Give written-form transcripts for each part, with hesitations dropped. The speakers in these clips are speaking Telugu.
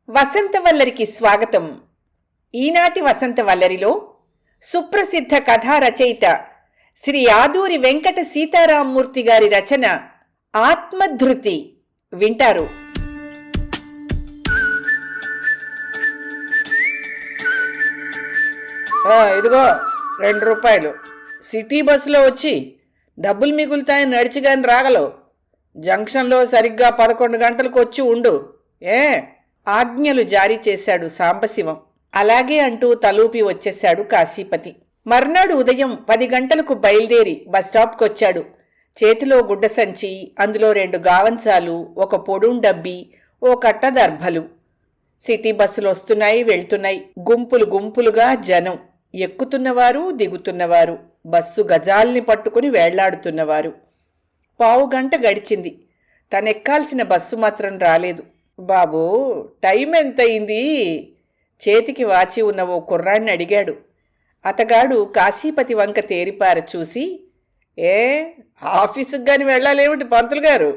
వసంతవల్లరికి స్వాగతం. ఈనాటి వసంతవల్లరిలో సుప్రసిద్ధ కథా రచయిత శ్రీ ఆదూరి వెంకట సీతారామమూర్తి గారి రచన ఆత్మధృతి వింటారు. ఇదిగో ₹2 సిటీ బస్సులో వచ్చి డబ్బులు మిగులుతాయని నడిచిగాని రాగలవు. జంక్షన్లో సరిగ్గా 11 గంటలకు వచ్చి ఉండు. ఆజ్ఞలు జారీ చేశాడు సాంబశివం. అలాగే అంటూ తలూపి వచ్చేశాడు కాశీపతి. మర్నాడు ఉదయం 10 గంటలకు బయలుదేరి బస్టాప్కొచ్చాడు. చేతిలో గుడ్డ సంచి, అందులో 2 గావంచాలు, ఒక పొడుం డబ్బి, ఓ కట్ట దర్భలు. సిటీ బస్సులు వస్తున్నాయి, వెళ్తున్నాయి. గుంపులు గుంపులుగా జనం. ఎక్కుతున్నవారు, దిగుతున్నవారు, బస్సు గజాల్ని పట్టుకుని వేళ్లాడుతున్నవారు. 15 గంటలు గడిచింది. తనెక్కాల్సిన బస్సు మాత్రం రాలేదు. బాబూ, టైం ఎంతయింది? చేతికి వాచి ఉన్న ఓ కుర్రాడిని అడిగాడు. అతగాడు కాశీపతి వంక తేరిపార చూసి, ఆఫీసుకు గాని వెళ్ళాలేమిటి పంతులు గారు?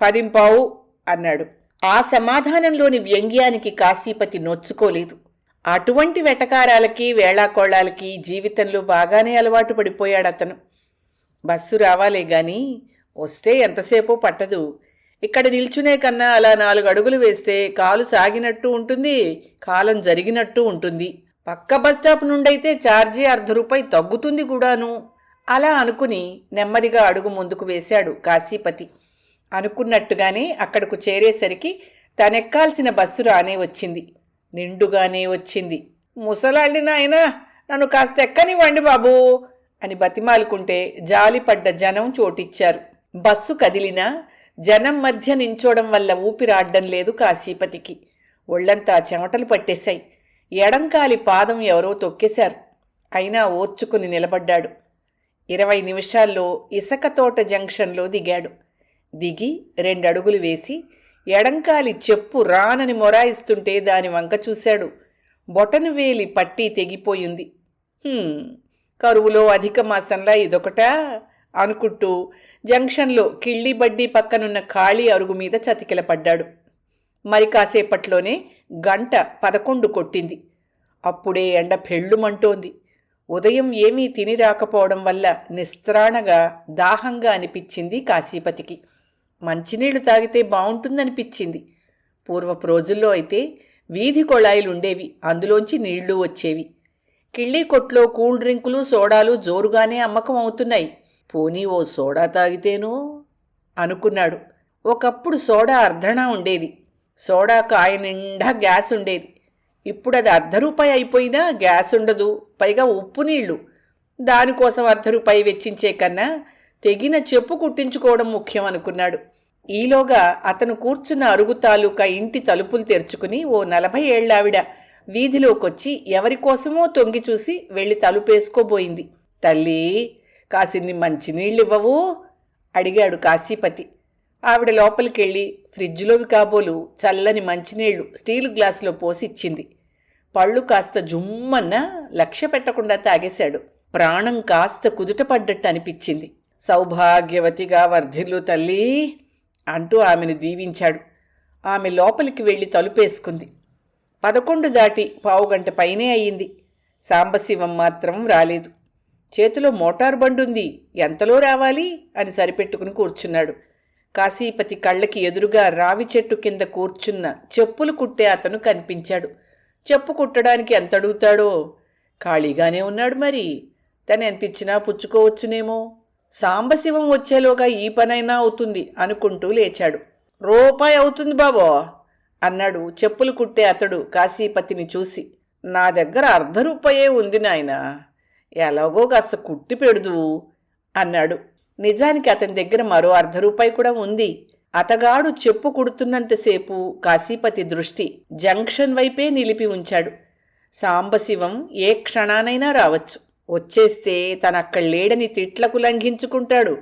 10:15 అన్నాడు. ఆ సమాధానంలోని వ్యంగ్యానికి కాశీపతి నొచ్చుకోలేదు. అటువంటి వెటకారాలకి వేళాకోళాలకి జీవితంలో బాగానే అలవాటు పడిపోయాడతను. బస్సు రావాలే గాని వస్తే ఎంతసేపో పట్టదు. ఇక్కడ నిల్చునే కన్నా అలా 4 అడుగులు వేస్తే కాలు సాగినట్టు ఉంటుంది, కాలం జరిగినట్టు ఉంటుంది. పక్క బస్టాప్ నుండైతే ఛార్జీ ₹1/2 తగ్గుతుంది కూడాను. అలా అనుకుని నెమ్మదిగా అడుగు ముందుకు వేశాడు కాశీపతి. అనుకున్నట్టుగానే అక్కడకు చేరేసరికి తనెక్కాల్సిన బస్సు రానే వచ్చింది. నిండుగానే వచ్చింది. ముసలాళ్ళి నాయనా, నన్ను కాస్త ఎక్కనివ్వండి బాబూ అని బతిమాలుకుంటే జాలిపడ్డ జనం చోటిచ్చారు. బస్సు కదిలినా జనం మధ్య నించోడం వల్ల ఊపిరాడ్డం లేదు కాశీపతికి. ఒళ్లంతా చెమటలు పట్టేశాయి. ఎడంకాలి పాదం ఎవరో తొక్కేశారు. అయినా ఓర్చుకుని నిలబడ్డాడు. 20 నిమిషాల్లో ఇసకతోట జంక్షన్లో దిగాడు. దిగి 2 అడుగులు వేసి ఎడంకాలి చెప్పు రానని మొరాయిస్తుంటే దాని వంక చూశాడు. బొటను వేలి పట్టీ తెగిపోయింది. కరువులో అధిక మాసంలా ఇదొకటా అనుకుంటూ జంక్షన్లో కిళ్ళి బడ్డీ పక్కనున్న ఖాళీ అరుగు మీద చతికిలపడ్డాడు. మరి కాసేపట్లోనే 11 కొట్టింది. అప్పుడే ఎండ పెళ్ళుమంటోంది. ఉదయం ఏమీ తిని రాకపోవడం వల్ల నిస్త్రాణగా దాహంగా అనిపించింది కాశీపతికి. మంచినీళ్లు తాగితే బావుంటుందనిపించింది. పూర్వపు రోజుల్లో అయితే వీధి కొళాయిలుండేవి, అందులోంచి నీళ్లు వచ్చేవి. కిళ్ళీ కొట్లో కూల్ డ్రింకులు, సోడాలు జోరుగానే అమ్మకం అవుతున్నాయి. పోనీ ఓ సోడా తాగితేనూ అనుకున్నాడు. ఒకప్పుడు సోడా అర్ధణా ఉండేది. సోడా కాయ నిండా గ్యాస్ ఉండేది. ఇప్పుడు అది ₹1 అయిపోయినా గ్యాస్ ఉండదు, పైగా ఉప్పు నీళ్లు. దానికోసం ₹1 వెచ్చించే కన్నా తెగిన చెప్పు కుట్టించుకోవడం ముఖ్యం అనుకున్నాడు. ఈలోగా అతను కూర్చున్న అరుగు తాలూకా ఇంటి తలుపులు తెరుచుకుని ఓ 40 ఏళ్లావిడ వీధిలోకొచ్చి ఎవరికోసమో తొంగి చూసి వెళ్ళి తలుపేసుకోబోయింది. తల్లి, కాసిన్ని మంచినీళ్ళివ్వవు అడిగాడు కాశీపతి. ఆవిడ లోపలికెళ్ళి ఫ్రిడ్జ్లోవి కాబోలు చల్లని మంచినీళ్లు స్టీలు గ్లాసులో పోసిచ్చింది. పళ్ళు కాస్త జుమ్మన్న లక్ష్య పెట్టకుండా తాగేశాడు. ప్రాణం కాస్త కుదుటపడ్డట్టు అనిపించింది. సౌభాగ్యవతిగా వర్ధిల్లు తల్లి అంటూ ఆమెను దీవించాడు. ఆమె లోపలికి వెళ్ళి తలుపేసుకుంది. 11 దాటి 15 గంట పైనే అయ్యింది. సాంబశివం మాత్రం రాలేదు. చేతిలో మోటారు బండుంది, ఎంతలో రావాలి అని సరిపెట్టుకుని కూర్చున్నాడు. కాశీపతి కళ్ళకి ఎదురుగా రావి చెట్టు కింద కూర్చున్న చెప్పులు కుట్టే అతను కనిపించాడు. చెప్పు కుట్టడానికి ఎంత అడుగుతాడో? ఖాళీగానే ఉన్నాడు. మరి తను ఎంతిచ్చినా పుచ్చుకోవచ్చునేమో. సాంబశివం వచ్చేలోగా ఈ పనైనా అవుతుంది అనుకుంటూ లేచాడు. ₹1 అవుతుంది బాబో అన్నాడు చెప్పులు కుట్టే అతడు కాశీపతిని చూసి. నా దగ్గర ₹1/2 ఉంది నాయనా, ఎలాగో కాస్త కుట్టి పెడుదు అన్నాడు. నిజానికి అతని దగ్గర మరో ₹1/2 కూడా ఉంది. అతగాడు చెప్పు కుడుతున్నంతసేపు కాశీపతి దృష్టి జంక్షన్ వైపే నిలిపి ఉంచాడు. సాంబశివం ఏ క్షణానైనా రావచ్చు. వచ్చేస్తే తనక్కడ లేడని తిట్లకు లంఘించుకుంటాడు.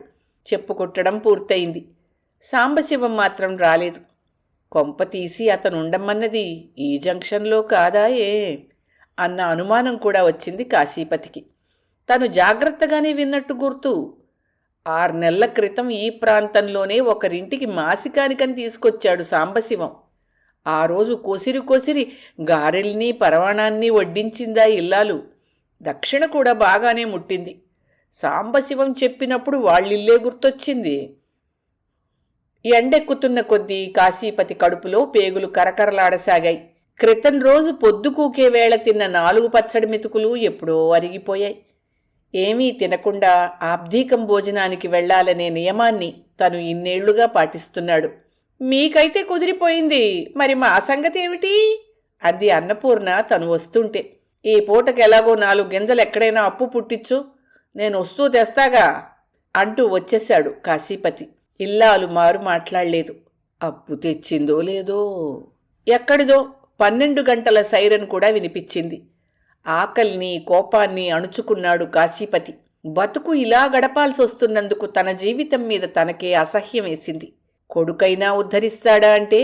చెప్పు కుట్టడం పూర్తయింది. సాంబశివం మాత్రం రాలేదు. కొంప తీసి అతనుండమన్నది ఈ జంక్షన్లో కాదాయే అన్న అనుమానం కూడా వచ్చింది కాశీపతికి. తను జాగ్రత్తగానే విన్నట్టు గుర్తు. 6 నెలల క్రితం ఈ ప్రాంతంలోనే ఒకరింటికి మాసికానికని తీసుకొచ్చాడు సాంబశివం. ఆ రోజు కొసిరి గారెల్ని పరవాణాన్ని వడ్డించిందా ఇల్లాలు. దక్షిణ కూడా బాగానే ముట్టింది. సాంబశివం చెప్పినప్పుడు వాళ్ళిల్లే గుర్తొచ్చింది. ఎండెక్కుతున్న కొద్దీ కాశీపతి కడుపులో పేగులు కరకరలాడసాగాయి. క్రితం రోజు పొద్దుకూకే వేళ తిన్న 4 పచ్చడి మెతుకులు ఎప్పుడో అరిగిపోయాయి. ఏమీ తినకుండా ఆబ్దీకం భోజనానికి వెళ్లాలనే నియమాన్ని తను ఇన్నేళ్లుగా పాటిస్తున్నాడు. మీకైతే కుదిరిపోయింది, మరి మా సంగతేమిటి? అంది అన్నపూర్ణ తను వస్తుంటే. ఈ పూటకెలాగో 4 గింజలు ఎక్కడైనా అప్పు పుట్టించు, నేను వస్తూ తెస్తాగా అంటూ వచ్చేశాడు కాశీపతి. ఇల్లాలు మారు మాట్లాడలేదు. అప్పు తెచ్చిందో లేదో. ఎక్కడిదో 12 గంటల సైరన్ కూడా వినిపించింది. ఆకలిని కోపాన్ని అణుచుకున్నాడు కాశీపతి. బతుకు ఇలా గడపాల్సొస్తున్నందుకు తన జీవితం మీద తనకే అసహ్యం వేసింది. కొడుకైనా ఉద్ధరిస్తాడా అంటే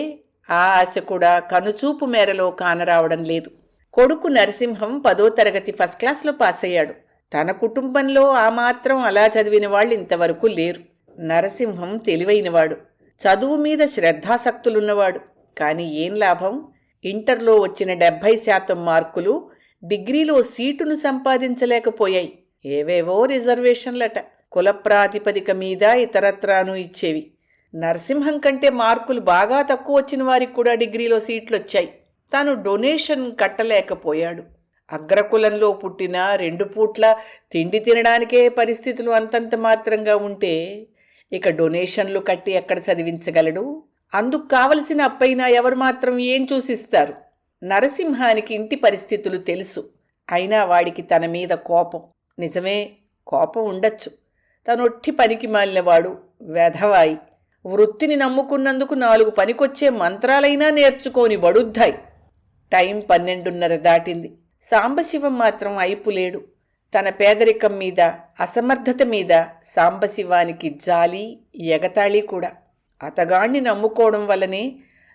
ఆ ఆశ కూడా కనుచూపు మేరలో కానరావడం లేదు. కొడుకు నరసింహం 10వ తరగతి ఫస్ట్ క్లాస్లో పాస్ అయ్యాడు. తన కుటుంబంలో ఆ మాత్రం అలా చదివిన వాళ్ళు ఇంతవరకు లేరు. నరసింహం తెలివైనవాడు, చదువు మీద శ్రద్ధాసక్తులున్నవాడు. కాని ఏం లాభం? ఇంటర్లో వచ్చిన 70% మార్కులు డిగ్రీలో సీటును సంపాదించలేకపోయాయి. ఏవేవో రిజర్వేషన్లట, కుల ప్రాతిపదిక మీద ఇతరత్రాను ఇచ్చేవి. నరసింహం కంటే మార్కులు బాగా తక్కువ వచ్చిన వారికి కూడా డిగ్రీలో సీట్లొచ్చాయి. తాను డొనేషన్ కట్టలేకపోయాడు. అగ్రకులంలో పుట్టిన 2 పూట్ల తిండి తినడానికే పరిస్థితులు అంతంత మాత్రంగా ఉంటే ఇక డొనేషన్లు కట్టి ఎక్కడ చదివించగలడు? అందుకు కావలసిన అప్పైనా ఎవరు మాత్రం ఏం చూసిస్తారు? నరసింహానికి ఇంటి పరిస్థితులు తెలుసు. అయినా వాడికి తన మీద కోపం. నిజమే, కోపం ఉండొచ్చు. తనొట్టి పనికి మాలినవాడు, వెధవాయి. వృత్తిని నమ్ముకున్నందుకు 4 పనికొచ్చే మంత్రాలైనా నేర్చుకోని బడుద్దాయి. టైం 12:30 దాటింది. సాంబశివం మాత్రం అయిపులేడు. తన పేదరికం మీద, అసమర్థత మీద సాంబశివానికి జాలి, ఎగతాళి కూడా. అతగాణ్ణి నమ్ముకోవడం వల్లనే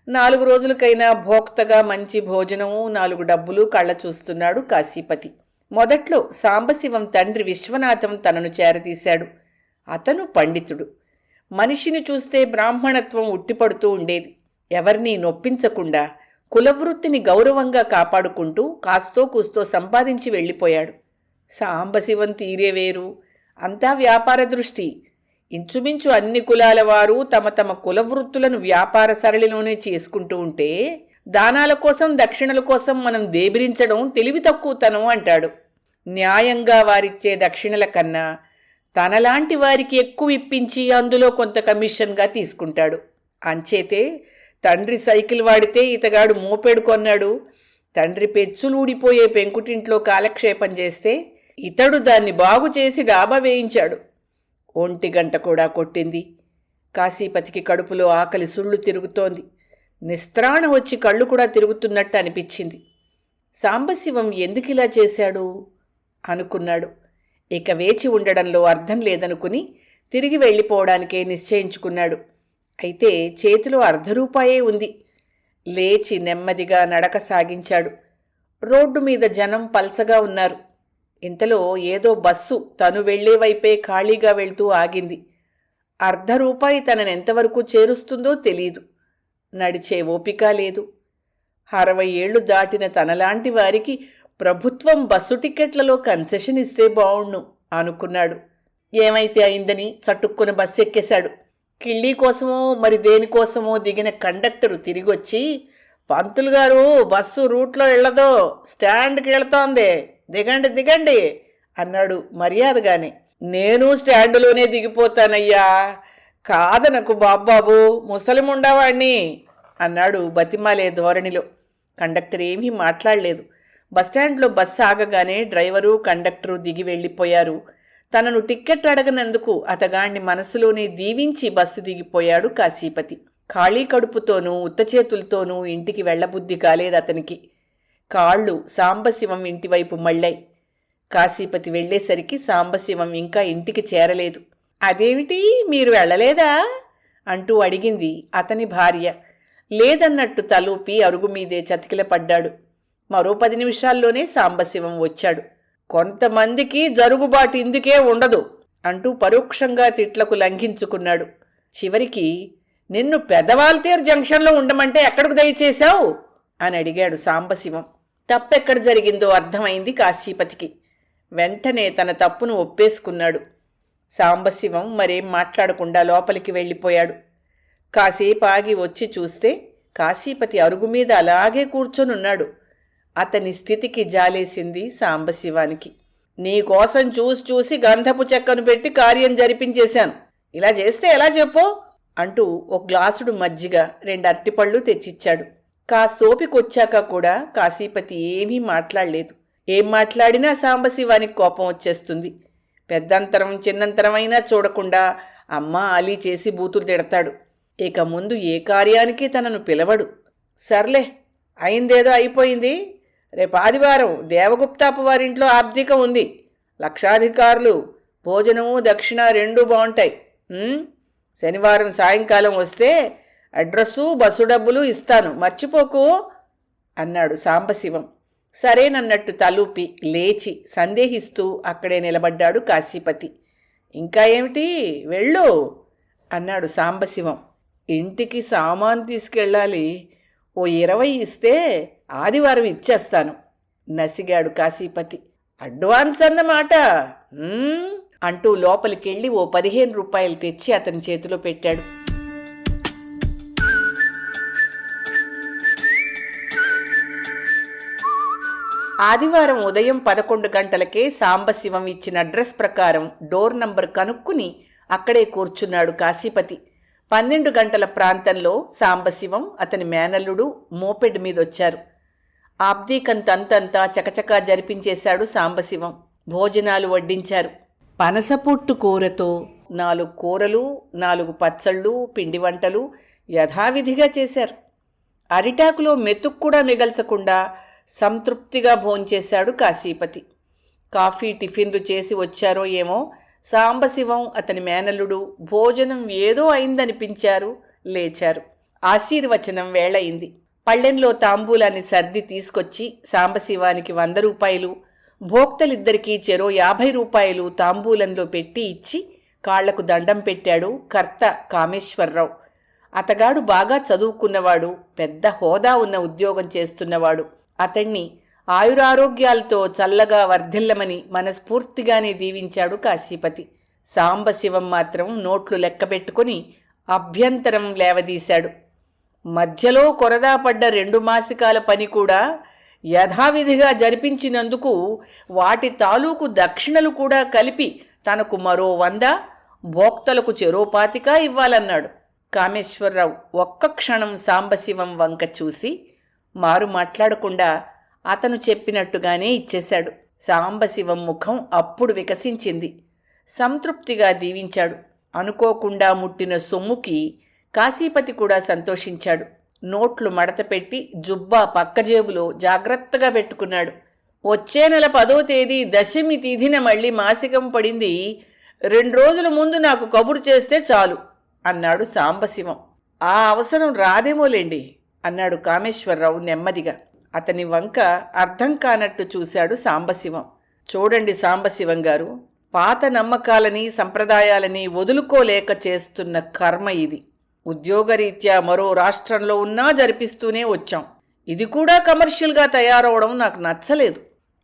4 రోజులకైనా భోక్తగా మంచి భోజనము, 4 డబ్బులు కళ్ళ చూస్తున్నాడు కాశీపతి. మొదట్లో సాంబశివం తండ్రి విశ్వనాథం తనను చేరతీశాడు. అతను పండితుడు. మనిషిని చూస్తే బ్రాహ్మణత్వం ఉట్టిపడుతూ ఉండేది. ఎవరినీ నొప్పించకుండా కులవృత్తిని గౌరవంగా కాపాడుకుంటూ కాస్తో కూస్తో సంపాదించి వెళ్ళిపోయాడు. సాంబశివం తీరే వేరు. అంతా వ్యాపార దృష్టి. ఇంచుమించు అన్ని కులాల వారు తమ తమ కులవృత్తులను వ్యాపార సరళిలోనే చేసుకుంటూ ఉంటే దానాల కోసం, దక్షిణల కోసం మనం దేబిరించడం తెలివి తక్కువతనం అంటాడు. న్యాయంగా వారిచ్చే దక్షిణల కన్నా తనలాంటి వారికి ఎక్కువ ఇప్పించి అందులో కొంత కమిషన్గా తీసుకుంటాడు. అంచేతే తండ్రి సైకిల్ వాడితే ఇతగాడు మోపెడు కొన్నాడు. తండ్రి పెచ్చులు ఊడిపోయే పెంకుటింట్లో కాలక్షేపం చేస్తే ఇతడు దాన్ని బాగు చేసి డాబా వేయించాడు. 1 గంట కూడా కొట్టింది. కాశీపతికి కడుపులో ఆకలి సుళ్ళు తిరుగుతోంది. నిస్త్రాణ వచ్చి కళ్ళు కూడా తిరుగుతున్నట్టు అనిపించింది. సాంబశివం ఎందుకిలా చేశాడు అనుకున్నాడు. ఇక వేచి ఉండడంలో అర్థం లేదనుకుని తిరిగి వెళ్ళిపోవడానికే నిశ్చయించుకున్నాడు. అయితే చేతిలో ₹1 ఉంది. లేచి నెమ్మదిగా నడక సాగించాడు. రోడ్డు మీద జనం పల్చగా ఉన్నారు. ఇంతలో ఏదో బస్సు తను వెళ్లే వైపే ఖాళీగా వెళ్తూ ఆగింది. ₹1 తననెంతవరకు చేరుస్తుందో తెలీదు. నడిచే ఓపిక లేదు. 60 ఏళ్లు దాటిన తనలాంటి వారికి ప్రభుత్వం బస్సు టిక్కెట్లలో కన్సెషన్ ఇస్తే బావుణ్ణు అనుకున్నాడు. ఏమైతే అయిందని చటుక్కున బస్సు ఎక్కేశాడు. కిళ్ళీ కోసమో మరి దేనికోసమో దిగిన కండక్టరు తిరిగొచ్చి, పంతులు గారు బస్సు రూట్లో వెళ్ళదో, స్టాండ్కి వెళుతోంది, దిగండి దిగండి అన్నాడు మర్యాదగానే. నేను స్టాండులోనే దిగిపోతానయ్యా, కాదనకు బాబ్బాబు, ముసలిముండవాణ్ణి అన్నాడు బతిమాలే ధోరణిలో. కండక్టర్ ఏమీ మాట్లాడలేదు. బస్టాండ్లో బస్సు ఆగగానే డ్రైవరు, కండక్టరు దిగి వెళ్ళిపోయారు. తనను టిక్కెట్ అడగనందుకు అతగాణ్ణి మనసులోనే దీవించి బస్సు దిగిపోయాడు కాశీపతి. ఖాళీ కడుపుతోనూ ఉత్తచేతులతోనూ ఇంటికి వెళ్లబుద్ధి కాలేదతనికి. కాళ్ళు సాంబశివం ఇంటివైపు మళ్ళాయి. కాశీపతి వెళ్లేసరికి సాంబశివం ఇంకా ఇంటికి చేరలేదు. అదేమిటి, మీరు వెళ్ళలేదా అంటూ అడిగింది అతని భార్య. లేదన్నట్టు తలూపి అరుగుమీదే చతికిలపడ్డాడు. మరో 10 నిమిషాల్లోనే సాంబశివం వచ్చాడు. కొంతమందికి జరుగుబాటు ఇందుకే ఉండదు అంటూ పరోక్షంగా తిట్లకు లంఘించుకున్నాడు. చివరికి నిన్ను పెదవాల్తేరు జంక్షన్లో ఉండమంటే ఎక్కడికి దయచేశావు అని అడిగాడు సాంబశివం. తప్పెక్కడ జరిగిందో అర్థమైంది కాశీపతికి. వెంటనే తన తప్పును ఒప్పేసుకున్నాడు. సాంబశివం మరేం మాట్లాడకుండా లోపలికి వెళ్ళిపోయాడు. కాసేపు ఆగి వచ్చి చూస్తే కాశీపతి అరుగు మీద అలాగే కూర్చొనున్నాడు. అతని స్థితికి జాలేసింది సాంబశివానికి. నీకోసం చూసి గంధపు చెక్కను పెట్టి కార్యం జరిపించేశాను. ఇలా చేస్తే ఎలా చెప్పు అంటూ ఒక గ్లాసుడు మజ్జిగ 2 అరటిపళ్ళు తెచ్చిచ్చాడు. కాస్తోపికొచ్చాక కూడా కాశీపతి ఏమీ మాట్లాడలేదు. ఏం మాట్లాడినా సాంబశివానికి కోపం వచ్చేస్తుంది. పెద్దంతరం చిన్నంతరమైనా చూడకుండా అమ్మ ఆలీ చేసి బూతులు తిడతాడు. ఇక ముందు ఏ కార్యానికి తనను పిలవడు. సర్లే, అయిందేదో అయిపోయింది. రేపు ఆదివారం దేవగుప్తాపు వారింట్లో ఆబ్దికం ఉంది. లక్షాధికారులు, భోజనము దక్షిణ 2 బాగుంటాయి. శనివారం సాయంకాలం వస్తే అడ్రస్సు బస్సు డబ్బులు ఇస్తాను, మర్చిపోకు అన్నాడు సాంబశివం. సరేనన్నట్టు తలూపి లేచి సందేహిస్తూ అక్కడే నిలబడ్డాడు కాశీపతి. ఇంకా ఏమిటి, వెళ్ళు అన్నాడు సాంబశివం. ఇంటికి సామాన్ తీసుకెళ్ళాలి. ఓ 20 ఇస్తే ఆదివారం ఇచ్చేస్తాను నసిగాడు కాశీపతి. అడ్వాన్స్ అన్నమాట అంటూ లోపలికెళ్ళి ఓ 15 రూపాయలు తెచ్చి అతని చేతిలో పెట్టాడు. ఆదివారం ఉదయం 11 గంటలకే సాంబశివం ఇచ్చిన అడ్రస్ ప్రకారం డోర్ నంబర్ కనుక్కుని అక్కడే కూర్చున్నాడు కాశీపతి. 12 గంటల ప్రాంతంలో సాంబశివం, అతని మేనల్లుడు మోపెడ్ మీదొచ్చారు. ఆబ్దీకం తంతంతా చకచకా జరిపించేశాడు సాంబశివం. భోజనాలు వడ్డించారు. పనసపొట్టు కూరతో 4 కూరలు, 4 పచ్చళ్ళు, పిండి వంటలు యథావిధిగా చేశారు. అరిటాకులో మెతుకు కూడా మిగల్చకుండా సంతృప్తిగా భోంచేశాడు కాశీపతి. కాఫీ టిఫిన్లు చేసి వచ్చారో ఏమో సాంబశివం, అతని మేనల్లుడు భోజనం ఏదో అయిందనిపించారు, లేచారు. ఆశీర్వచనం వేళయింది. పళ్ళెంలో తాంబూలాన్ని సర్ది తీసుకొచ్చి సాంబశివానికి 100 రూపాయలు, భోక్తలిద్దరికీ చెరో 50 రూపాయలు తాంబూలంలో పెట్టి ఇచ్చి కాళ్లకు దండం పెట్టాడు కర్త కామేశ్వరరావు. అతగాడు బాగా చదువుకున్నవాడు, పెద్ద హోదా ఉన్న ఉద్యోగం చేస్తున్నవాడు. అతణ్ణి ఆయురారోగ్యాలతో చల్లగా వర్ధిల్లమని మనస్ఫూర్తిగానే దీవించాడు కాశీపతి. సాంబశివం మాత్రం నోట్లు లెక్కబెట్టుకుని అభ్యంతరం లేవదీశాడు. మధ్యలో కొరదాపడ్డ 2 మాసికాల పని కూడా యథావిధిగా జరిపించినందుకు వాటి తాలూకు దక్షిణలు కూడా కలిపి తనకు మరో 100, భోక్తలకు చెరో 25 ఇవ్వాలన్నాడు. కామేశ్వరరావు ఒక్క క్షణం సాంబశివం వంక చూసి మారు మాట్లాడకుండా అతను చెప్పినట్టుగానే ఇచ్చేశాడు. సాంబశివం ముఖం అప్పుడు వికసించింది. సంతృప్తిగా దీవించాడు. అనుకోకుండా ముట్టిన సొమ్ముకి కాశీపతి కూడా సంతోషించాడు. నోట్లు మడతపెట్టి జుబ్బా పక్క జేబులో జాగ్రత్తగా పెట్టుకున్నాడు. వచ్చే నెల 10వ తేదీ దశమి తిథిన మళ్ళీ మాసికం పడింది. 2 రోజుల ముందు నాకు కబురు చేస్తే చాలు అన్నాడు సాంబశివం. ఆ అవసరం రాదేమోలేండి అన్నాడు కామేశ్వరరావు నెమ్మదిగా. అతని వంక అర్థం కానట్టు చూశాడు సాంబశివం. చూడండి సాంబశివం గారు, పాత నమ్మకాలని సంప్రదాయాలని వదులుకోలేక చేస్తున్న కర్మ ఇది. ఉద్యోగరీత్యా మరో రాష్ట్రంలో ఉన్నా జరిపిస్తూనే వచ్చాం. ఇది కూడా కమర్షియల్గా తయారవడం నాకు నచ్చలేదు.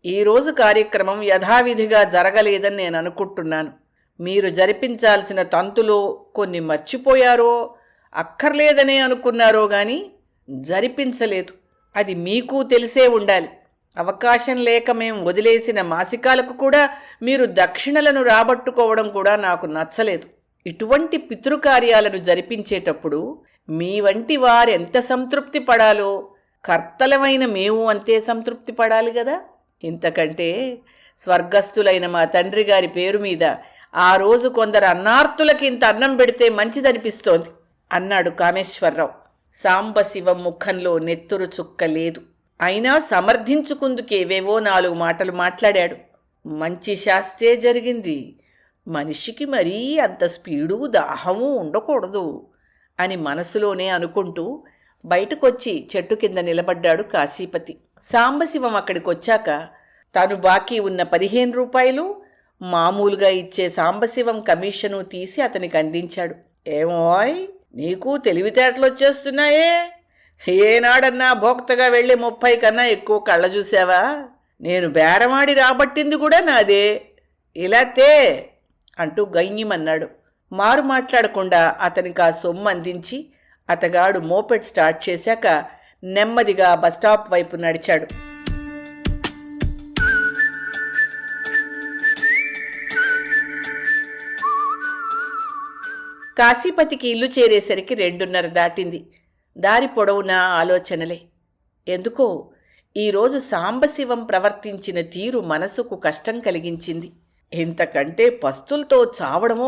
ఈరోజు కార్యక్రమం యథావిధిగా జరగలేదని నేను అనుకుంటున్నాను. మీరు జరిపించాల్సిన తంతులో కొన్ని మర్చిపోయారో, అక్కర్లేదనే అనుకున్నారో గాని జరిపించలేదు. అది మీకు తెలిసే ఉండాలి. అవకాశం లేక మేం వదిలేసిన మాసికాలకు కూడా మీరు దక్షిణలను రాబట్టుకోవడం కూడా నాకు నచ్చలేదు. ఇటువంటి పితృకార్యాలను జరిపించేటప్పుడు మీ వంటి వారెంత సంతృప్తి పడాలో కర్తలమైన మేము అంతే సంతృప్తి పడాలి కదా. ఇంతకంటే స్వర్గస్థులైన మా తండ్రి గారి పేరు మీద ఆ రోజు కొందరు అన్నార్తులకి ఇంత అన్నం పెడితే మంచిదనిపిస్తోంది అన్నాడు కామేశ్వరరావు. సాంబశివం ముఖంలో నెత్తురు చుక్క లేదు. అయినా సమర్థించుకుందుకేవేవో 4 మాటలు మాట్లాడాడు. మంచి శాస్తే జరిగింది. మనిషికి మరీ అంత స్పీడు దాహము ఉండకూడదు అని మనసులోనే అనుకుంటూ బయటకొచ్చి చెట్టు కింద నిలబడ్డాడు కాశీపతి. సాంబశివం అక్కడికొచ్చాక తను బాకీ ఉన్న 15 రూపాయలు, మామూలుగా ఇచ్చే సాంబశివం కమిషను తీసి అతనికి అందించాడు. ఏమోయ్, నీకు తెలివితేటలు వచ్చేస్తున్నాయే. ఏనాడన్నా భోక్తగా వెళ్ళి 30 కన్నా ఎక్కువ కళ్ళ చూసావా? నేను బేరమాడి రాబట్టింది కూడా నాదే. ఇలా తే అంటూ గయ్యమన్నాడు. మారు మాట్లాడకుండా అతనికి ఆ సొమ్ము అందించి అతగాడు మోపెడ్ స్టార్ట్ చేశాక నెమ్మదిగా బస్టాప్ వైపు నడిచాడు. కాశీపతికి ఇల్లు చేరేసరికి 2:30 దాటింది. దారి పొడవునా ఆలోచనలే. ఎందుకో ఈరోజు సాంబశివం ప్రవర్తించిన తీరు మనసుకు కష్టం కలిగించింది. ఇంతకంటే పస్తులతో చావడమో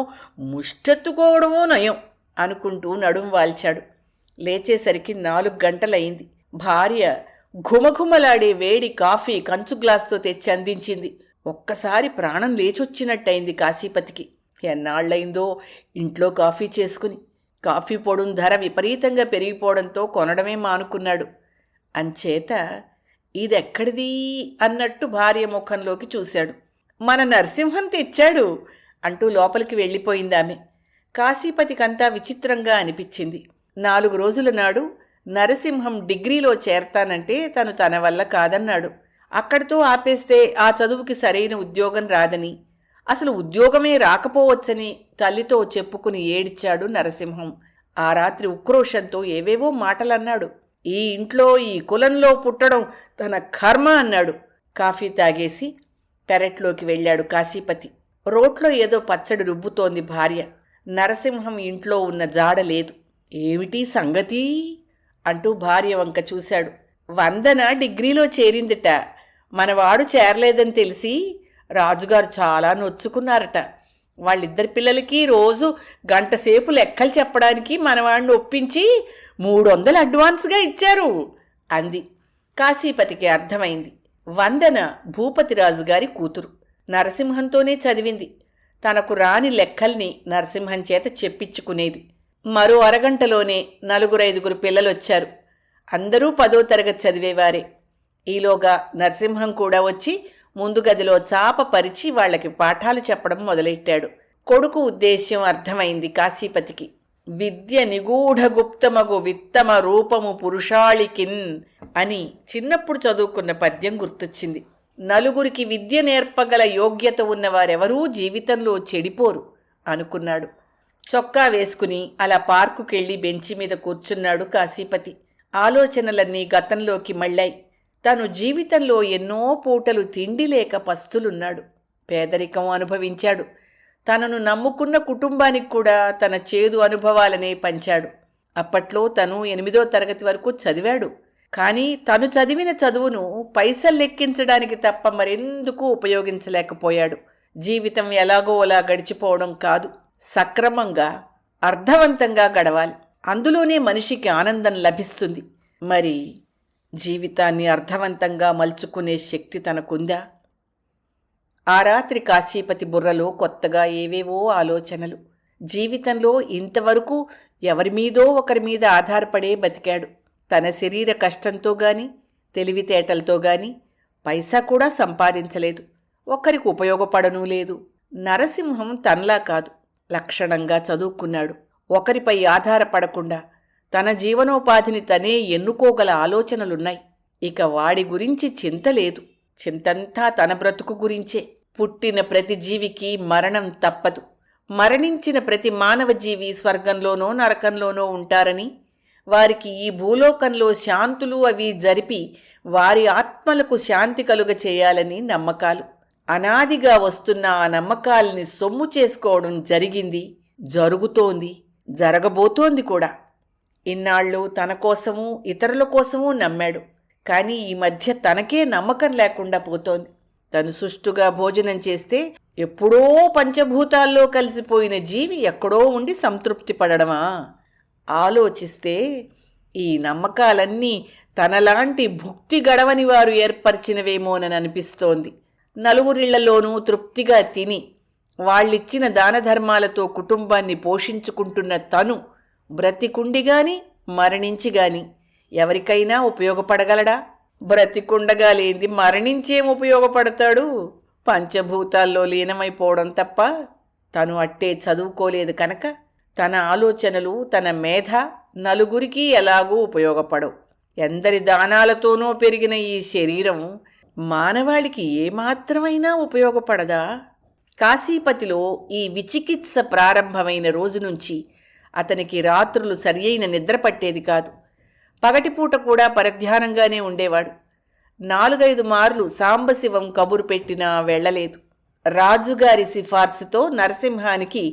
ముష్టెత్తుకోవడమో నయం అనుకుంటూ నడుం వాల్చాడు. లేచేసరికి 4 గంటలయింది. భార్య ఘుమఘుమలాడే వేడి కాఫీ కంచు గ్లాసుతో తెచ్చి అందించింది. ఒక్కసారి ప్రాణం లేచొచ్చినట్టయింది కాశీపతికి. ఎన్నాళ్లయిందో ఇంట్లో కాఫీ చేసుకుని. కాఫీ పొడుం ధర విపరీతంగా పెరిగిపోవడంతో కొనడమే మానుకున్నాడు. అంచేత ఇదెక్కడిది అన్నట్టు భార్య ముఖంలోకి చూశాడు. మన నరసింహం తెచ్చాడు అంటూ లోపలికి వెళ్ళిపోయిందామె. కాశీపతికంతా విచిత్రంగా అనిపించింది. 4 రోజుల నాడు నరసింహం డిగ్రీలో చేరతానంటే తన వల్ల కాదన్నాడు. అక్కడితో ఆపేస్తే ఆ చదువుకి సరైన ఉద్యోగం రాదని, అసలు ఉద్యోగమే రాకపోవచ్చని తల్లితో చెప్పుకుని ఏడిచాడు నరసింహం. ఆ రాత్రి ఉక్రోషంతో ఏవేవో మాటలన్నాడు. ఈ ఇంట్లో ఈ కులంలో పుట్టడం తన కర్మ అన్నాడు. కాఫీ తాగేసి పెరట్లోకి వెళ్ళాడు కాశీపతి. రోట్లో ఏదో పచ్చడి రుబ్బుతోంది భార్య. నరసింహం ఇంట్లో ఉన్న జాడ లేదు. ఏమిటి సంగతి అంటూ భార్య వంక చూశాడు. వందన డిగ్రీలో చేరిందిట. మనవాడు చేరలేదని తెలిసి రాజుగారు చాలా నొచ్చుకున్నారట. వాళ్ళిద్దరి పిల్లలకి రోజు 1 గంటసేపు లెక్కలు చెప్పడానికి మనవాడిని ఒప్పించి 300 అడ్వాన్స్గా ఇచ్చారు అంది. కాశీపతికి అర్థమైంది. వందన భూపతిరాజు గారి కూతురు. నరసింహంతోనే చదివింది. తనకు రాని లెక్కల్ని నరసింహం చేత చెప్పించుకునేది. మరో అరగంటలోనే 4-5 పిల్లలొచ్చారు. అందరూ 10వ తరగతి చదివేవారే. ఈలోగా నరసింహం కూడా వచ్చి ముందు గదిలో చాప పరిచి వాళ్లకి పాఠాలు చెప్పడం మొదలెట్టాడు. కొడుకు ఉద్దేశ్యం అర్థమైంది కాశీపతికి. విద్య నిగూఢగుప్తమగు విత్తమ రూపము పురుషాళికిన్ అని చిన్నప్పుడు చదువుకున్న పద్యం గుర్తొచ్చింది. నలుగురికి విద్య నేర్పగల యోగ్యత ఉన్నవారెవరూ జీవితంలో చెడిపోరు అనుకున్నాడు. చొక్కా వేసుకుని అలా పార్కుకెళ్ళి బెంచి మీద కూర్చున్నాడు కాశీపతి. ఆలోచనలన్నీ గతంలోకి మళ్ళాయి. తను జీవితంలో ఎన్నో పూటలు తిండి లేక పస్తులున్నాడు. పేదరికం అనుభవించాడు. తనను నమ్ముకున్న కుటుంబానికి కూడా తన చేదు అనుభవాలనే పంచాడు. అప్పట్లో తను 8వ తరగతి వరకు చదివాడు. కానీ తను చదివిన చదువును పైసలు లెక్కించడానికి తప్ప మరెందుకు ఉపయోగించలేకపోయాడు. జీవితం ఎలాగో అలా గడిచిపోవడం కాదు, సక్రమంగా అర్థవంతంగా గడవాలి. అందులోనే మనిషికి ఆనందం లభిస్తుంది. మరి జీవితాన్ని అర్థవంతంగా మలుచుకునే శక్తి తనకుందా? ఆ రాత్రి కాశీపతి బుర్రలో కొత్తగా ఏవేవో ఆలోచనలు. జీవితంలో ఇంతవరకు ఎవరి మీదో ఒకరి మీద ఆధారపడే బతికాడు. తన శరీర కష్టంతో గాని తెలివితేటలతో గాని పైసా కూడా సంపాదించలేదు. ఒకరికి ఉపయోగపడనూ లేదు. నరసింహం తనలా కాదు, లక్షణంగా చదువుకున్నాడు. ఒకరిపై ఆధారపడకుండా తన జీవనోపాధిని తనే ఎన్నుకోగల ఆలోచనలున్నాయి. ఇక వాడి గురించి చింత లేదు. చింతంతా తన బ్రతుకు గురించే. పుట్టిన ప్రతి జీవికి మరణం తప్పదు. మరణించిన ప్రతి మానవ జీవి స్వర్గంలోనో నరకంలోనో ఉంటారని, వారికి ఈ భూలోకంలో శాంతులు అవి జరిపి వారి ఆత్మలకు శాంతి కలుగ చేయాలని నమ్మకాలు. అనాదిగా వస్తున్న ఆ నమ్మకాల్ని సొమ్ము చేసుకోవడం జరిగింది, జరుగుతోంది, జరగబోతోంది కూడా. ఇన్నాళ్ళు తన కోసమూ ఇతరుల కోసమూ నమ్మాడు. కానీ ఈ మధ్య తనకే నమ్మకం లేకుండా పోతోంది. తను సుష్టుగా భోజనం చేస్తే ఎప్పుడో పంచభూతాల్లో కలిసిపోయిన జీవి ఎక్కడో ఉండి సంతృప్తి పడడమా? ఆలోచిస్తే ఈ నమ్మకాలన్నీ తనలాంటి భుక్తి గడవని వారు ఏర్పరిచినవేమోనని అనిపిస్తోంది. నలుగురిళ్లలోనూ తృప్తిగా తిని వాళ్ళిచ్చిన దానధర్మాలతో కుటుంబాన్ని పోషించుకుంటున్న తను బ్రతికుండిగాని మరణించిగాని ఎవరికైనా ఉపయోగపడగలడా? బ్రతికుండగా లేంది మరణించేం ఉపయోగపడతాడు? పంచభూతాల్లో లీనమైపోవడం తప్ప. తను అట్టే చదువుకోలేదు కనుక తన ఆలోచనలు, తన మేధ నలుగురికి ఎలాగూ ఉపయోగపడవు. ఎందరి దానాలతోనో పెరిగిన ఈ శరీరం మానవాళికి ఏమాత్రమైనా ఉపయోగపడదా? కాశీపతిలో ఈ విచికిత్స ప్రారంభమైన రోజు నుంచి అతనికి రాత్రులు సరియైన నిద్ర పట్టేది కాదు. పగటిపూట కూడా పరధ్యానంగానే ఉండేవాడు. 4-5 మార్లు సాంబశివం కబురు పెట్టినా వెళ్లలేదు. రాజుగారి సిఫార్సుతో నరసింహానికి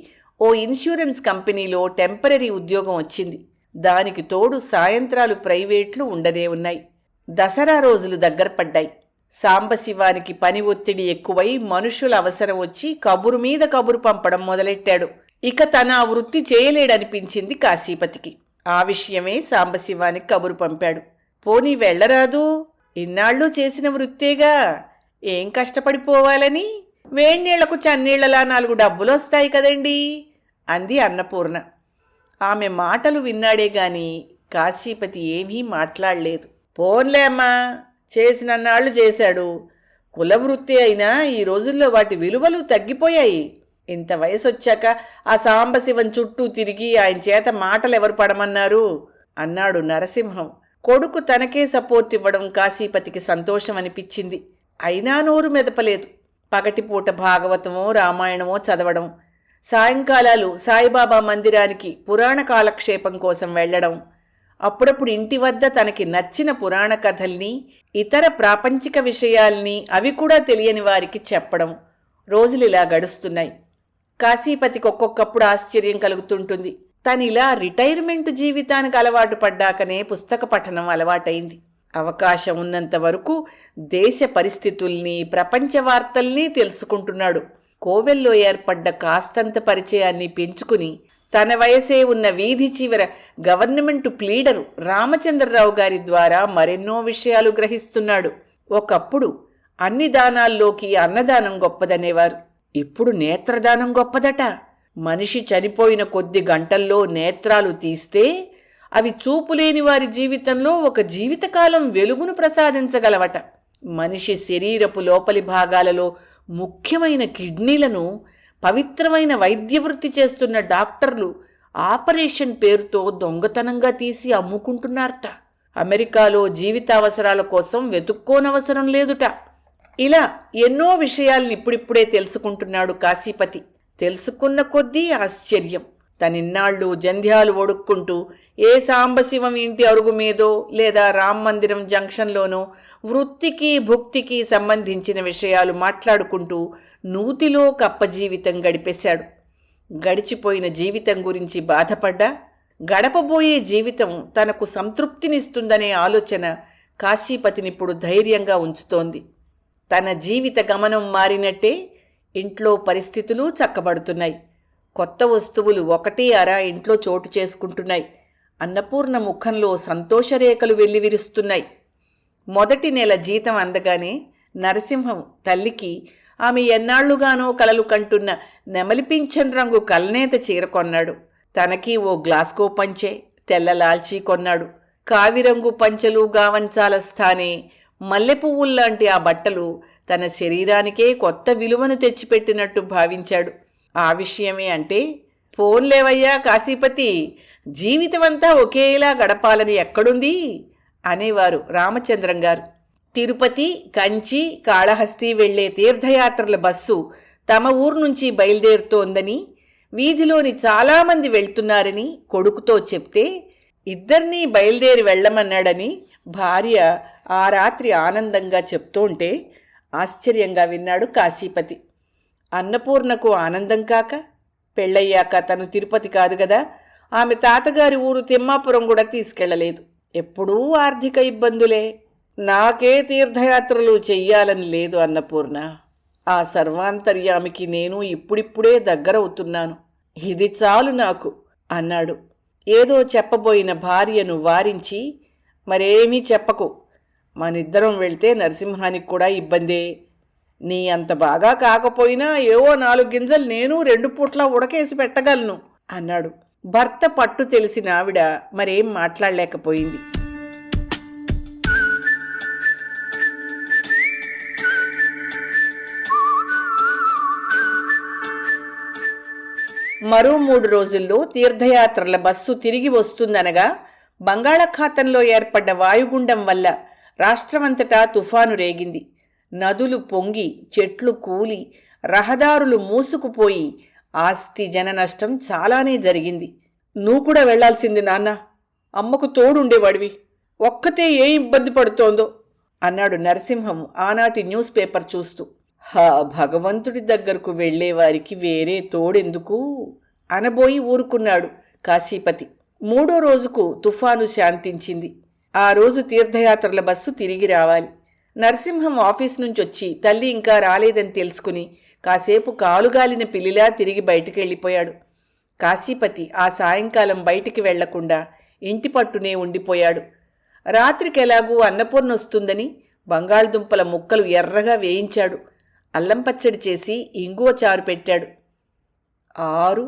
ఓ ఇన్సూరెన్స్ కంపెనీలో టెంపరరీ ఉద్యోగం వచ్చింది. దానికి తోడు సాయంత్రాలు ప్రైవేట్లు ఉండనే ఉన్నాయి. దసరా రోజులు దగ్గర పడ్డాయి. సాంబశివానికి పని ఒత్తిడి ఎక్కువై మనుషుల అవసరం వచ్చి కబురు మీద కబురు పంపడం మొదలెట్టాడు. ఇక తన ఆ వృత్తి చేయలేడనిపించింది కాశీపతికి. ఆ విషయమే సాంబశివానికి కబురు పంపాడు. పోనీ వెళ్ళరాదు, ఇన్నాళ్ళు చేసిన వృత్తేగా, ఏం కష్టపడిపోవాలని? వేణీళ్లకు చన్నీళ్లలా 4 డబ్బులు వస్తాయి కదండీ అంది అన్నపూర్ణ. ఆమె మాటలు విన్నాడే గాని కాశీపతి ఏమీ మాట్లాడలేదు. పోన్లే అమ్మా, చేసినన్నాళ్ళు చేశాడు. కులవృత్తి అయినా ఈ రోజుల్లో వాటి విలువలు తగ్గిపోయాయి. ఇంత వయసొచ్చాక ఆ సాంబశివం చుట్టూ తిరిగి ఆయన చేత మాటలెవరు పడమన్నారు అన్నాడు నరసింహం. కొడుకు తనకే సపోర్ట్ ఇవ్వడం కాశీపతికి సంతోషం అనిపించింది. అయినా నోరు మెదపలేదు. పగటిపూట భాగవతమో రామాయణమో చదవడం, సాయంకాలాలు సాయిబాబా మందిరానికి పురాణ కాలక్షేపం కోసం వెళ్లడం, అప్పుడప్పుడు ఇంటి వద్ద తనకి నచ్చిన పురాణ కథల్ని, ఇతర ప్రాపంచిక విషయాల్ని అవి కూడా తెలియని వారికి చెప్పడం రోజులిలా గడుస్తున్నాయి. కాశీపతికి ఒక్కొక్కప్పుడు ఆశ్చర్యం కలుగుతుంటుంది. తనిలా రిటైర్మెంటు జీవితానికి అలవాటు పడ్డాకనే పుస్తక పఠనం అలవాటైంది. అవకాశం ఉన్నంత వరకు దేశ పరిస్థితుల్ని, ప్రపంచ వార్తల్ని తెలుసుకుంటున్నాడు. కోవెల్లో ఏర్పడ్డ కాస్తంత పరిచయాన్ని పెంచుకుని తన వయసే ఉన్న వీధి చివర గవర్నమెంటు ప్లీడరు రామచంద్రరావు గారి ద్వారా మరెన్నో విషయాలు గ్రహిస్తున్నాడు. ఒకప్పుడు అన్ని దానాల్లోకి అన్నదానం గొప్పదనేవారు. ఇప్పుడు నేత్రదానం గొప్పదట. మనిషి చనిపోయిన కొద్ది గంటల్లో నేత్రాలు తీస్తే అవి చూపులేని వారి జీవితంలో ఒక జీవితకాలం వెలుగును ప్రసాదించగలవట. మనిషి శరీరపు లోపలి భాగాలలో ముఖ్యమైన కిడ్నీలను పవిత్రమైన వైద్యవృత్తి చేస్తున్న డాక్టర్లు ఆపరేషన్ పేరుతో దొంగతనంగా తీసి అమ్ముకుంటున్నారట. అమెరికాలో జీవితావసరాల కోసం వెతుక్కోనవసరం లేదుట. ఇలా ఎన్నో విషయాల్ని ఇప్పుడిప్పుడే తెలుసుకుంటున్నాడు కాశీపతి. తెలుసుకున్న కొద్దీ ఆశ్చర్యం. తనిన్నాళ్ళు జంధ్యాలు ఒడుక్కుంటూ ఏ సాంబశివం ఇంటి అరుగు మీదో లేదా రామ్ మందిరం జంక్షన్లోనో వృత్తికి భుక్తికి సంబంధించిన విషయాలు మాట్లాడుకుంటూ నూతిలో కప్ప జీవితం గడిపేశాడు. గడిచిపోయిన జీవితం గురించి బాధపడ్డా గడపబోయే జీవితం తనకు సంతృప్తినిస్తుందనే ఆలోచన కాశీపతినిప్పుడు ధైర్యంగా ఉంచుతోంది. తన జీవిత గమనం మారినట్టే ఇంట్లో పరిస్థితులు చక్కబడుతున్నాయి. కొత్త వస్తువులు ఒకటి అరా ఇంట్లో చోటు చేసుకుంటున్నాయి. అన్నపూర్ణ ముఖంలో సంతోషరేఖలు వెల్లివిరుస్తున్నాయి. మొదటి నెల జీతం అందగానే నరసింహం తల్లికి ఆమె ఎన్నాళ్లుగానో కలలు కంటున్న నెమలి పింఛన్ రంగు కల్నేత చీర కొన్నాడు. తనకి ఓ గ్లాస్కో పంచె, తెల్ల లాల్చీ కొన్నాడు. కావిరంగు పంచెలు, గావంచాల స్థానే మల్లెపువ్వుల్లాంటి ఆ బట్టలు తన శరీరానికే కొత్త విలువను తెచ్చిపెట్టినట్టు భావించాడు. ఆ విషయమే అంటే, పోన్లేవయ్యా కాశీపతి, జీవితమంతా ఒకేలా గడపాలని ఎక్కడుంది అనేవారు రామచంద్రం గారు. తిరుపతి, కంచి, కాళహస్తి వెళ్లే తీర్థయాత్రల బస్సు తమ ఊరు నుంచి బయలుదేరుతోందని, వీధిలోని చాలామంది వెళ్తున్నారని కొడుకుతో చెప్తే ఇద్దరినీ బయలుదేరి వెళ్లమన్నాడని భార్య ఆ రాత్రి ఆనందంగా చెప్తోంటే ఆశ్చర్యంగా విన్నాడు కాశీపతి. అన్నపూర్ణకు ఆనందం కాక, పెళ్ళయ్యాక తను తిరుపతి కాదు గదా, ఆమె తాతగారి ఊరు తిమ్మాపురం కూడా తీసుకెళ్లలేదు. ఎప్పుడూ ఆర్థిక ఇబ్బందులే. నాకే తీర్థయాత్రలు చెయ్యాలని లేదు అన్నపూర్ణ. ఆ సర్వాంతర్యామికి నేను ఇప్పుడిప్పుడే దగ్గరవుతున్నాను. ఇది చాలు నాకు అన్నాడు. ఏదో చెప్పబోయిన భార్యను వారించి, మరేమీ చెప్పకు, మనిద్దరం వెళ్తే నరసింహానికి కూడా ఇబ్బందే. నీ అంత బాగా కాకపోయినా ఏవో 4 గింజలు నేను 2 పూట్లా ఉడకేసి పెట్టగలను అన్నాడు. భర్త పట్టు తెలిసిన ఆవిడ మరేం మాట్లాడలేకపోయింది. మరో 3 రోజుల్లో తీర్థయాత్రల బస్సు తిరిగి వస్తుందనగా బంగాళాఖాతంలో ఏర్పడ్డ వాయుగుండం వల్ల రాష్ట్రమంతటా తుఫాను రేగింది. నదులు పొంగి, చెట్లు కూలి, రహదారులు మూసుకుపోయి ఆస్తి జన నష్టం చాలానే జరిగింది. నువ్వు కూడా వెళ్లాల్సింది నాన్న, అమ్మకు తోడుండేవాడివి, ఒక్కతే ఏ ఇబ్బంది పడుతోందో అన్నాడు నరసింహం ఆనాటి న్యూస్ పేపర్ చూస్తూ. భగవంతుడి దగ్గరకు వెళ్లేవారికి వేరే తోడెందుకు అనబోయి ఊరుకున్నాడు కాశీపతి. 3వ రోజుకు తుఫాను శాంతించింది. ఆ రోజు తీర్థయాత్రల బస్సు తిరిగి రావాలి. నరసింహం ఆఫీస్ నుంచొచ్చి తల్లి ఇంకా రాలేదని తెలుసుకుని కాసేపు కాలుగాలిన పిల్లిలా తిరిగి బయటికెళ్ళిపోయాడు. కాశీపతి ఆ సాయంకాలం బయటికి వెళ్లకుండా ఇంటి పట్టునే ఉండిపోయాడు. రాత్రికెలాగూ అన్నపూర్ణ వస్తుందని బంగాళదుంపల ముక్కలు ఎర్రగా వేయించాడు. అల్లం పచ్చడి చేసి ఇంగువ చారు పెట్టాడు. 6,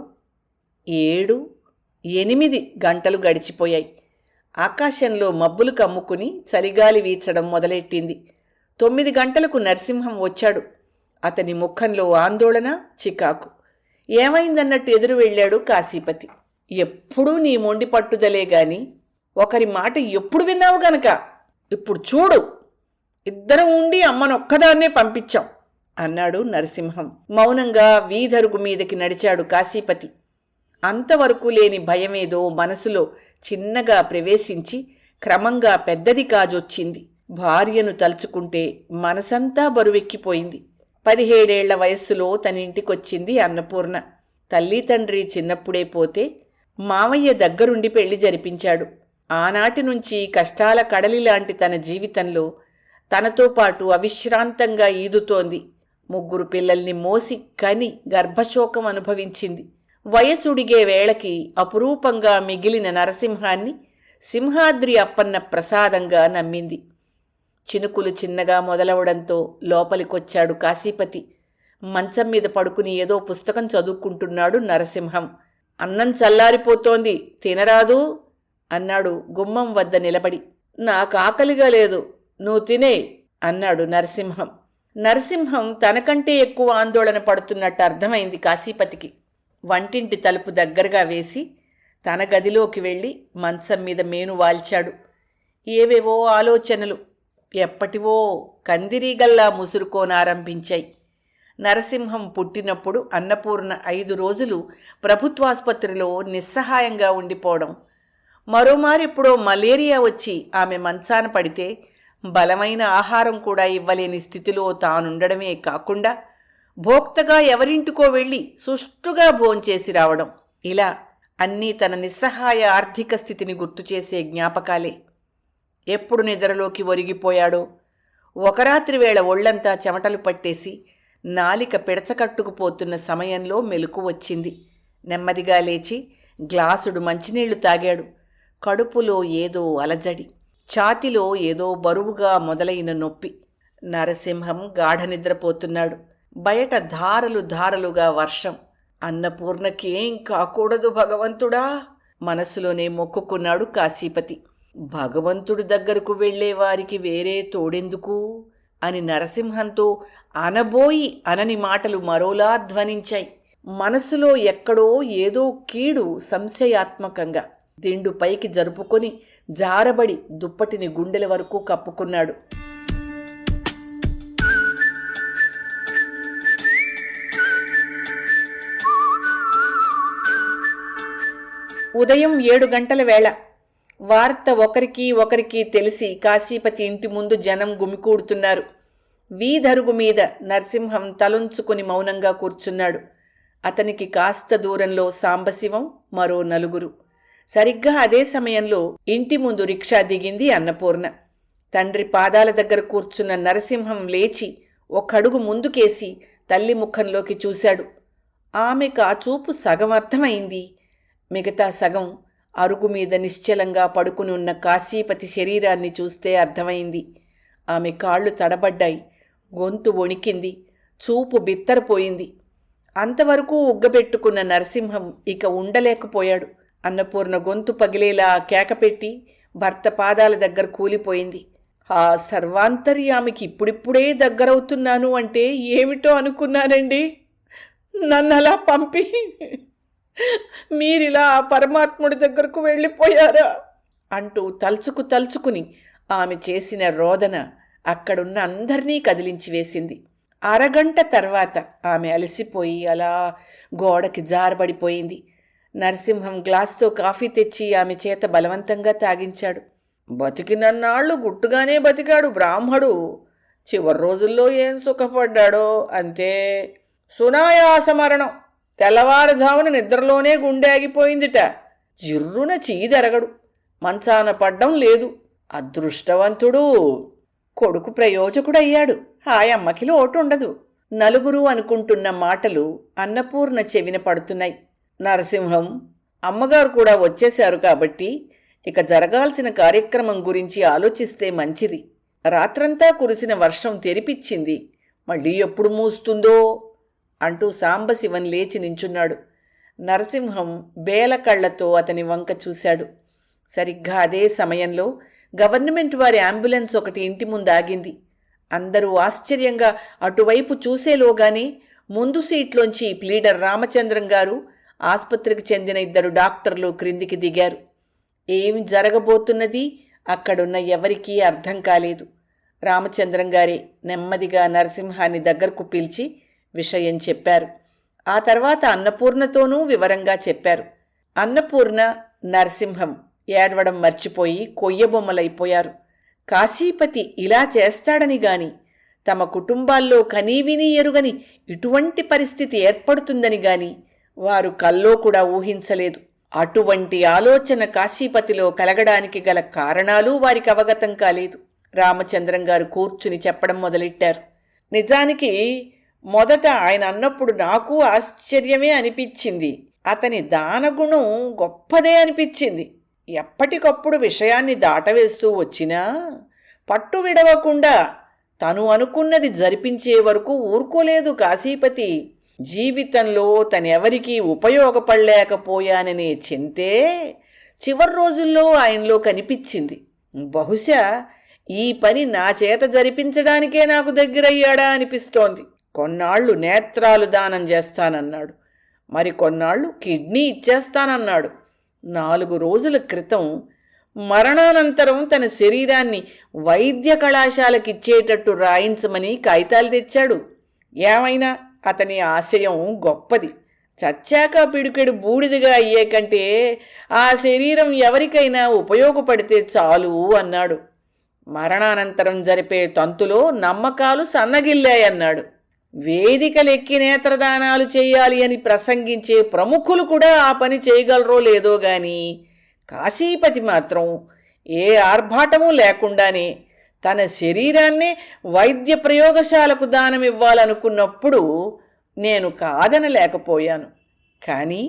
7, 8 గంటలు గడిచిపోయాయి. ఆకాశంలో మబ్బులు కమ్ముకుని చలిగాలి వీచడం మొదలెట్టింది. 9 గంటలకు నరసింహం వచ్చాడు. అతని ముఖంలో ఆందోళన, చికాకు. ఏమైందన్నట్టు ఎదురు వెళ్ళాడు కాశీపతి. ఎప్పుడూ నీ మొండి పట్టుదలే గాని ఒకరి మాట ఎప్పుడు విన్నావు గనక ఇప్పుడు చూడు, ఇద్దరం ఉండి అమ్మనొక్కదాన్నే పంపించాం అన్నాడు నరసింహం. మౌనంగా వీధరుగు మీదకి నడిచాడు కాశీపతి. అంతవరకు లేని భయమేదో మనసులో చిన్నగా ప్రవేశించి క్రమంగా పెద్దది కాజొచ్చింది. భార్యను తలుచుకుంటే మనసంతా బరువెక్కిపోయింది. 17 ఏళ్ల వయస్సులో తన ఇంటికొచ్చింది అన్నపూర్ణ. తల్లి తండ్రి చిన్నప్పుడే పోతే మావయ్య దగ్గరుండి పెళ్లి జరిపించాడు. ఆనాటి నుంచి కష్టాల కడలిలాంటి తన జీవితంలో తనతో పాటు అవిశ్రాంతంగా ఈదుతోంది. 3 పిల్లల్ని మోసి కని గర్భశోకం అనుభవించింది. వయసుడిగే వేళకి అపురూపంగా మిగిలిన నరసింహాన్ని సింహాద్రి అప్పన్న ప్రసాదంగా నమ్మింది. చినుకులు చిన్నగా మొదలవడంతో లోపలికొచ్చాడు కాశీపతి. మంచం మీద పడుకుని ఏదో పుస్తకం చదువుకుంటున్నాడు నరసింహం. అన్నం చల్లారిపోతోంది, తినరాదు అన్నాడు గుమ్మం వద్ద నిలబడి. నాకాకలిగా లేదు, నువ్వు తినే అన్నాడు నరసింహం. నరసింహం తనకంటే ఎక్కువ ఆందోళన పడుతున్నట్టు అర్థమైంది కాశీపతికి. వంటింటి తలుపు దగ్గరగా వేసి తన గదిలోకి వెళ్ళి మంచం మీద మేను వాల్చాడు. ఏవేవో ఆలోచనలు ఎప్పటివో కందిరీగల్లా ముసురుకోనారంభించాయి. నరసింహం పుట్టినప్పుడు అన్నపూర్ణ 5 రోజులు ప్రభుత్వాసుపత్రిలో నిస్సహాయంగా ఉండిపోవడం, మరోమారెప్పుడో మలేరియా వచ్చి ఆమె మంచాన పడితే బలమైన ఆహారం కూడా ఇవ్వలేని స్థితిలో తానుండడమే కాకుండా భోక్తగా ఎవరింటికో వెళ్ళి సుష్టుగా భోంచేసి రావడం, ఇలా అన్నీ తన నిస్సహాయ ఆర్థిక స్థితిని గుర్తుచేసే జ్ఞాపకాలే. ఎప్పుడు నిద్రలోకి ఒరిగిపోయాడో. ఒక రాత్రి వేళ ఒళ్లంతా చెమటలు పట్టేసి నాలిక పిడచకట్టుకుపోతున్న సమయంలో మెలకు వచ్చింది. నెమ్మదిగా లేచి గ్లాసుడు మంచినీళ్లు తాగాడు. కడుపులో ఏదో అలజడి, ఛాతిలో ఏదో బరువుగా మొదలైన నొప్పి. నరసింహం గాఢ నిద్రపోతున్నాడు. బయట ధారలు ధారలుగా వర్షం. అన్నపూర్ణకేం కాకూడదు భగవంతుడా మనసులోనే మొక్కుకున్నాడు కాశీపతి. భగవంతుడి దగ్గరకు వెళ్లేవారికి వేరే తోడెందుకు అని నరసింహంతో అనబోయి అనని మాటలు మరోలా ధ్వనించాయి. మనసులో ఎక్కడో ఏదో కీడు సంశయాత్మకంగా దిండు పైకి జరుపుకొని జారబడి దుప్పటిని గుండెల వరకు కప్పుకున్నాడు. ఉదయం 7 గంటల వేళ. వార్త ఒకరికి తెలిసి కాశీపతి ఇంటి ముందు జనం గుమికూడుతున్నారు. వీధరుగు మీద నరసింహం తలొంచుకుని మౌనంగా కూర్చున్నాడు. అతనికి కాస్త దూరంలో సాంబశివం, మరో 4. సరిగ్గా అదే సమయంలో ఇంటి ముందు రిక్షా దిగింది అన్నపూర్ణ. తండ్రి పాదాల దగ్గర కూర్చున్న నరసింహం లేచి ఒక్కడుగు ముందుకేసి తల్లి ముఖంలోకి చూశాడు. ఆమెకు ఆ చూపు సగం అర్థమైంది. మిగతా సగం అరుగు మీద నిశ్చలంగా పడుకుని ఉన్న కాశీపతి శరీరాన్ని చూస్తే అర్థమైంది. ఆమె కాళ్ళు తడబడ్డాయి, గొంతు వణికింది, చూపు బిత్తరపోయింది. అంతవరకు ఉగ్గబెట్టుకున్న నరసింహం ఇక ఉండలేకపోయాడు. అన్నపూర్ణ గొంతు పగిలేలా కేకపెట్టి భర్త పాదాల దగ్గర కూలిపోయింది. ఆ సర్వాంతర్యామికి ఇప్పుడిప్పుడే దగ్గరవుతున్నాను అంటే ఏమిటో అనుకున్నానండి. నన్నలా పంపి మీరిలా ఆ పరమాత్ముడి దగ్గరకు వెళ్ళిపోయారా అంటూ తలుచుకుని ఆమె చేసిన రోదన అక్కడున్న అందర్నీ కదిలించి వేసింది. అరగంట తర్వాత ఆమె అలసిపోయి అలా గోడకి జారబడిపోయింది. నరసింహం గ్లాస్తో కాఫీ తెచ్చి ఆమె చేత బలవంతంగా తాగించాడు. బతికినన్నాళ్ళు గుట్టుగానే బతికాడు బ్రాహ్మడు. చివరి రోజుల్లో ఏం సుఖపడ్డాడో అంతే. సునాయాస మరణం. తెల్లవారుజామున నిద్రలోనే గుండె ఆగిపోయిందిట. జిర్రున చీదెరగడు. మంచాన పడ్డం లేదు. అదృష్టవంతుడు. కొడుకు ప్రయోజకుడయ్యాడు. హాయమ్మకి లోటు ఉండదు. నలుగురు అనుకుంటున్న మాటలు అన్నపూర్ణ చెవిన పడుతున్నాయి. నరసింహం, అమ్మగారు కూడా వచ్చేశారు కాబట్టి ఇక జరగాల్సిన కార్యక్రమం గురించి ఆలోచిస్తే మంచిది. రాత్రంతా కురిసిన వర్షం తెరిపిచ్చింది. మళ్ళీ ఎప్పుడు మూస్తుందో అంటూ సాంబశివన్ లేచి నించున్నాడు. నరసింహం బేలకళ్లతో అతని వంక చూశాడు. సరిగ్గా అదే సమయంలో గవర్నమెంట్ వారి అంబులెన్స్ ఒకటి ఇంటి ముందు ఆగింది. అందరూ ఆశ్చర్యంగా అటువైపు చూసేలోగానే ముందు సీట్లోంచి ప్లీడర్ రామచంద్రం గారు, ఆసుపత్రికి చెందిన 2 డాక్టర్లు క్రిందికి దిగారు. ఏమి జరగబోతున్నది అక్కడున్న ఎవరికీ అర్థం కాలేదు. రామచంద్రం గారే నెమ్మదిగా నరసింహాన్ని దగ్గరకు పిలిచి విషయం చెప్పారు. ఆ తర్వాత అన్నపూర్ణతోనూ వివరంగా చెప్పారు. అన్నపూర్ణ, నరసింహం ఏడవడం మర్చిపోయి కొయ్యబొమ్మలైపోయారు. కాశీపతి ఇలా చేస్తాడని గాని, తమ కుటుంబాల్లో కనీవినీ ఎరుగని ఇటువంటి పరిస్థితి ఏర్పడుతుందని గాని వారు కల్లో కూడా ఊహించలేదు. అటువంటి ఆలోచన కాశీపతిలో కలగడానికి గల కారణాలు వారికి అవగతం కాలేదు. రామచంద్రం గారు కూర్చుని చెప్పడం మొదలెట్టారు. నిజానికి మొదట ఆయన అన్నప్పుడు నాకు ఆశ్చర్యమే అనిపించింది. అతని దానగుణం గొప్పదే అనిపించింది. ఎప్పటికప్పుడు విషయాన్ని దాటవేస్తూ వచ్చినా పట్టు విడవకుండా తను అనుకున్నది జరిపించే వరకు ఊరుకోలేదు కాశీపతి. జీవితంలో తనెవరికీ ఉపయోగపడలేకపోయాననే చింతే చివరి రోజుల్లో ఆయనలో కనిపించింది. బహుశా ఈ పని నా చేత జరిపించడానికే నాకు దగ్గరయ్యాడా అనిపిస్తోంది. కొన్నాళ్లు నేత్రాలు దానం చేస్తానన్నాడు. మరి కొన్నాళ్లు కిడ్నీ ఇచ్చేస్తానన్నాడు. 4 రోజుల క్రితం మరణానంతరం తన శరీరాన్ని వైద్య కళాశాలకిచ్చేటట్టు రాయించమని కాగితాలు తెచ్చాడు. ఏమైనా అతని ఆశయం గొప్పది. చచ్చాక పిడికెడు బూడిదగా అయ్యే కంటే ఆ శరీరం ఎవరికైనా ఉపయోగపడితే చాలు అన్నాడు. మరణానంతరం జరిపే తంతులో నమ్మకాలు సన్నగిల్లాయన్నాడు. వేదికలెక్కి నేత్రదానాలు చేయాలి అని ప్రసంగించే ప్రముఖులు కూడా ఆ పని చేయగలరో లేదో గాని కాశీపతి మాత్రం ఏ ఆర్భాటమూ లేకుండానే తన శరీరాన్నే వైద్య ప్రయోగశాలకు దానమివ్వాలనుకున్నప్పుడు నేను కాదనలేకపోయాను. కానీ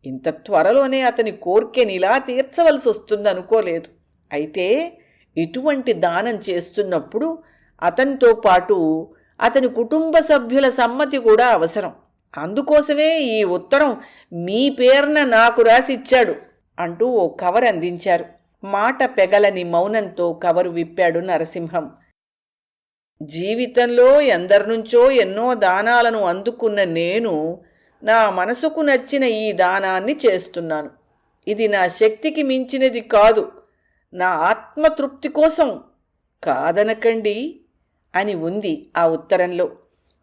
ఇంత త్వరలోనే అతని కోర్కెనిలా తీర్చవలసి వస్తుందనుకోలేదు. అయితే ఇటువంటి దానం చేస్తున్నప్పుడు అతనితో పాటు అతని కుటుంబ సభ్యుల సమ్మతి కూడా అవసరం. అందుకోసమే ఈ ఉత్తరం మీ పేరున నాకు రాసిచ్చాడు అంటూ ఓ కవర్ అందించారు. మాట పెగలని మౌనంతో కవరు విప్పాడు నరసింహం. జీవితంలో ఎందరినుంచో ఎన్నో దానాలను అందుకున్న నేను నా మనసుకు నచ్చిన ఈ దానాన్ని చేస్తున్నాను. ఇది నా శక్తికి మించినది కాదు, నా ఆత్మతృప్తి కోసం. కాదనకండి అని ఉంది ఆ ఉత్తరంలో.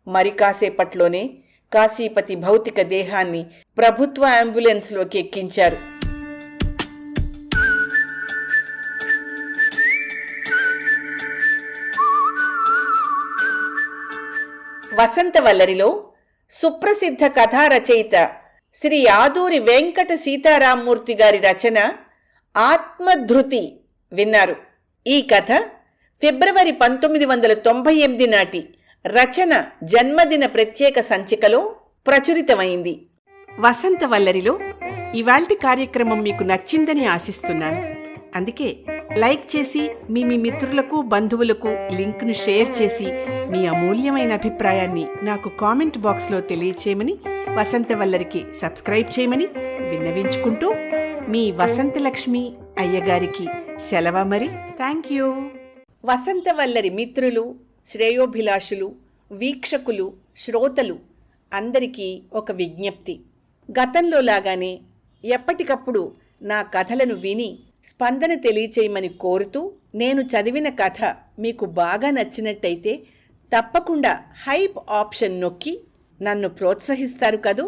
మరి కాసేపట్లోనే కాశీపతి భౌతిక దేహాన్ని ప్రభుత్వ అంబులెన్స్లోకి ఎక్కించారు. వసంతవల్లరిలో సుప్రసిద్ధ కథా రచయిత శ్రీ ఆదూరి వెంకట సీతారామమూర్తి గారి రచన ఆత్మధృతి విన్నారు. ఈ కథ ఫిబ్రవరి 1998 నాటి రచన జన్మదిన ప్రత్యేక సంచికలో ప్రచురితమైంది. వసంతవల్లరిలో ఇవాల్టి కార్యక్రమం మీకు నచ్చిందని ఆశిస్తున్నాను. అందుకే లైక్ చేసి మీ మిత్రులకు బంధువులకు లింక్ను షేర్ చేసి మీ అమూల్యమైన అభిప్రాయాన్ని నాకు కామెంట్ బాక్స్లో తెలియచేయమని, వసంతవల్లరికి సబ్స్క్రైబ్ చేయమని విన్నవించుకుంటూ మీ వసంతలక్ష్మి అయ్యగారికి సెలవు. మరి థ్యాంక్ యూ. వసంతవల్లరి మిత్రులు, శ్రేయోభిలాషులు, వీక్షకులు, శ్రోతలు అందరికీ ఒక విజ్ఞప్తి. గతంలో లాగానే ఎప్పటికప్పుడు నా కథలను విని స్పందన తెలియచేయమని కోరుతూ, నేను చదివిన కథ మీకు బాగా నచ్చినట్టయితే తప్పకుండా హైప్ ఆప్షన్ నొక్కి నన్ను ప్రోత్సహిస్తారు కదూ.